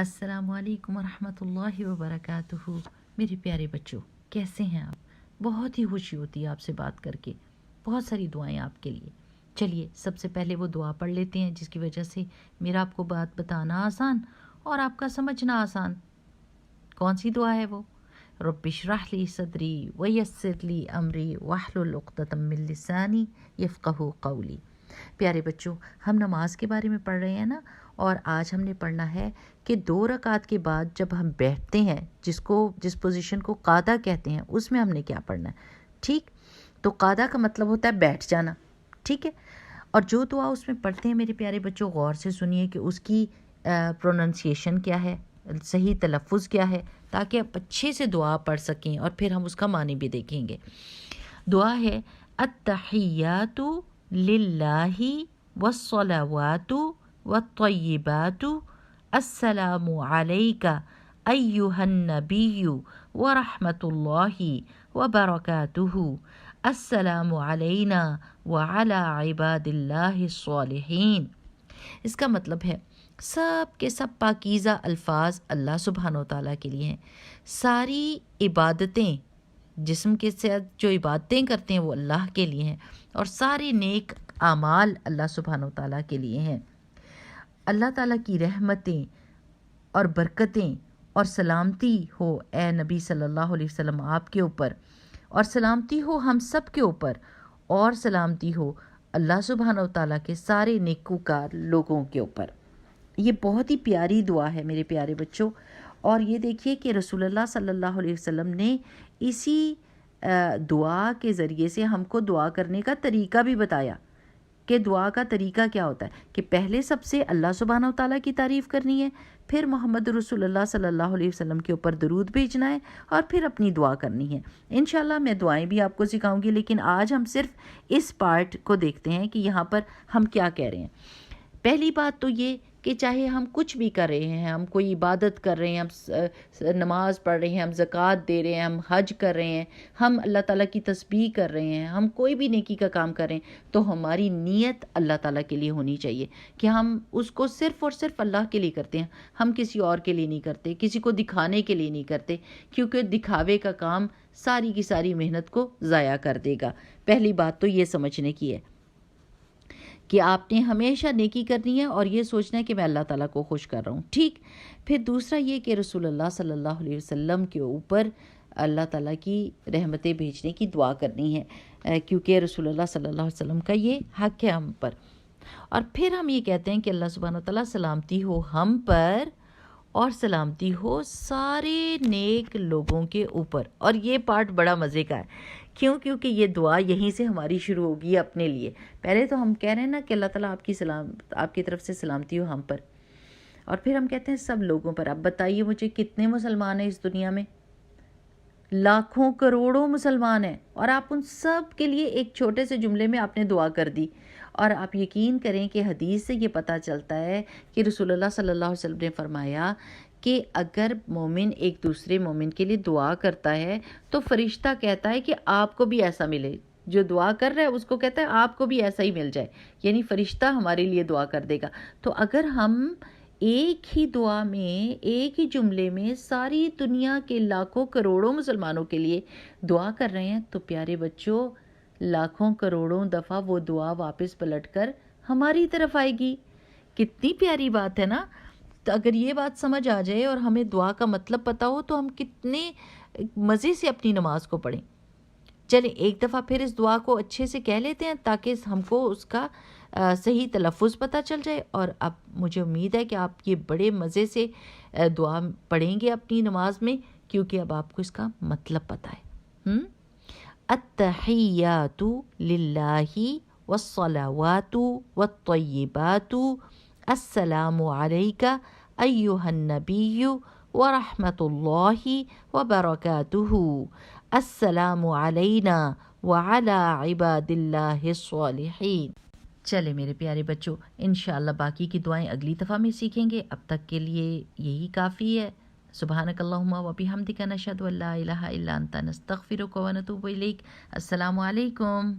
अस्सलामुअलैकुम वरहमतुल्लाहि वबरकातुहू। मेरे प्यारे बच्चों, कैसे हैं आप? बहुत ही खुशी होती है आपसे बात करके। बहुत सारी दुआएं आपके लिए। चलिए सबसे पहले वो दुआ पढ़ लेते हैं जिसकी वजह से मेरा आपको बात बताना आसान और आपका समझना आसान। कौन सी दुआ है वो? रब्बिश्रह ली सदरी वयस्सिर ली अमरी वहलुल उक़दतम मिन लिसानी यफ़क़हू क़ौली। प्यारे बच्चों, हम नमाज के बारे में पढ़ रहे हैं ना, और आज हमने पढ़ना है कि 2 रकात के बाद जब हम बैठते हैं, जिस पोजीशन को कादा कहते हैं, उसमें हमने क्या पढ़ना है। ठीक, तो कादा का मतलब होता है बैठ जाना। ठीक है, और जो दुआ उसमें पढ़ते हैं मेरे प्यारे बच्चों, गौर से सुनिए कि उसकी प्रोनंसिएशन क्या है, सही तलफ़ुज़ क्या है, ताकि आप अच्छे से दुआ पढ़ सकें और फिर हम उसका मानी भी देखेंगे। दुआ है अत्तहियातु लिल्लाहि वस्सलावातु वत्तय्यिबातु अस्सलामु अलैका अय्युहन नबिय्यु व रहमतुल्लाहि व बरकातुहु अस्सलामु अलैना व अला इबादिल्लाहिस सालिहीन। इसका मतलब है सब के सब पाकीज़ा अल्फाज अल्लाह सुब्हानो तआला के लिए हैं। सारी इबादतें, जिस्म के साथ जो इबादतें करते हैं वो अल्लाह के लिए हैं, और सारे नेक आमाल अल्लाह सुब्हानो तआला के लिए हैं। अल्लाह ताला की रहमतें और बरकतें और सलामती हो ए नबी सल्लल्लाहु अलैहि वसल्लम आपके ऊपर, और सलामती हो हम सब के ऊपर, और सलामती हो अल्लाह सुब्हानो तआला के सारे नेकूकार लोगों के ऊपर। ये बहुत ही प्यारी दुआ है मेरे प्यारे बच्चों। और ये देखिए कि रसूलुल्लाह सल्लल्लाहु अलैहि वसल्लम ने इसी दुआ के ज़रिए से हमको दुआ करने का तरीका भी बताया कि दुआ का तरीका क्या होता है, कि पहले सबसे अल्लाह सुब्हानहू व तआला की तारीफ़ करनी है, फिर मोहम्मद रसूलुल्लाह सल्लल्लाहु अलैहि वसल्लम के ऊपर दरूद भेजना है, और फिर अपनी दुआ करनी है। इंशाल्लाह मैं दुआएं भी आपको सिखाऊंगी, लेकिन आज हम सिर्फ इस पार्ट को देखते हैं कि यहाँ पर हम क्या कह रहे हैं। पहली बात तो ये कि चाहे हम कुछ भी कर रहे हैं, हम कोई इबादत कर रहे हैं, हम नमाज पढ़ रहे हैं, हम ज़कात दे रहे हैं, हम हज कर रहे हैं, हम अल्लाह ताला की तस्बीह कर रहे हैं, हम कोई भी नेकी का काम कर रहे हैं, तो हमारी नीयत अल्लाह ताला के लिए होनी चाहिए कि हम उसको सिर्फ़ और सिर्फ अल्लाह के लिए करते हैं। हम किसी और के लिए नहीं करते, किसी को दिखाने के लिए नहीं करते, क्योंकि दिखावे का काम सारी की सारी मेहनत को ज़ाया कर देगा। पहली बात तो ये समझने की है कि आपने हमेशा नेकी करनी है और ये सोचना है कि मैं अल्लाह ताला को खुश कर रहा हूँ। ठीक, फिर दूसरा ये कि रसूलुल्लाह सल्लल्लाहु अलैहि वसल्लम के ऊपर अल्लाह ताला की रहमतें भेजने की दुआ करनी है, क्योंकि रसूलुल्लाह सल्लल्लाहु अलैहि वसल्लम का ये हक़ है हम पर। और फिर हम ये कहते हैं कि अल्लाह सुब्हानहू व तआला सलामती हो हम पर और सलामती हो सारे नेक लोगों के ऊपर। और ये पार्ट बड़ा मज़े का है, क्यों? क्योंकि ये दुआ यहीं से हमारी शुरू होगी अपने लिए। पहले तो हम कह रहे हैं ना कि अल्लाह ताला आपकी तरफ से सलामती हो हम पर, और फिर हम कहते हैं सब लोगों पर। अब बताइए मुझे, कितने मुसलमान हैं इस दुनिया में? लाखों करोड़ों मुसलमान हैं, और आप उन सब के लिए एक छोटे से जुमले में आपने दुआ कर दी। और आप यकीन करें कि हदीस से ये पता चलता है कि रसूलुल्लाह सल्लल्लाहु अलैहि वसल्लम ने फरमाया कि अगर मोमिन एक दूसरे मोमिन के लिए दुआ करता है तो फरिश्ता कहता है कि आपको भी ऐसा मिले। जो दुआ कर रहा है उसको कहता है आपको भी ऐसा ही मिल जाए, यानी फरिश्ता हमारे लिए दुआ कर देगा। तो अगर हम एक ही दुआ में, एक ही जुमले में सारी दुनिया के लाखों करोड़ों मुसलमानों के लिए दुआ कर रहे हैं, तो प्यारे बच्चों लाखों करोड़ों दफ़ा वो दुआ वापस पलटकर हमारी तरफ आएगी। कितनी प्यारी बात है ना। तो अगर ये बात समझ आ जाए और हमें दुआ का मतलब पता हो तो हम कितने मज़े से अपनी नमाज को पढ़ें। चलें एक दफ़ा फिर इस दुआ को अच्छे से कह लेते हैं ताकि हमको उसका सही तलफ़ुज़ पता चल जाए। और अब मुझे उम्मीद है कि आप ये बड़े मज़े से दुआ पढ़ेंगे अपनी नमाज में, क्योंकि अब आपको इसका मतलब पता है। अत्तहियातु लिल्लाहि वस्सलावातु वत्तय्यिबातु अस्सलामु अलैका अय्युहन नबिय्यु व रहमतुल्लाहि व बरकातुहु अस्सलामु अलैना व अला इबादिल्लाहिस सालिहीन। चले मेरे प्यारे बच्चों, इंशाअल्लाह बाकी की दुआएं अगली दफ़ा में सीखेंगे। अब तक के लिए यही काफ़ी है। सुब्हानकल्लाहुम्मा व बिहम्दिका नशहदु अल्ला इलाहा इल्ला अंता नस्तगफिरुका व नतूबु इलैक। अस्सलामु अलैकुम।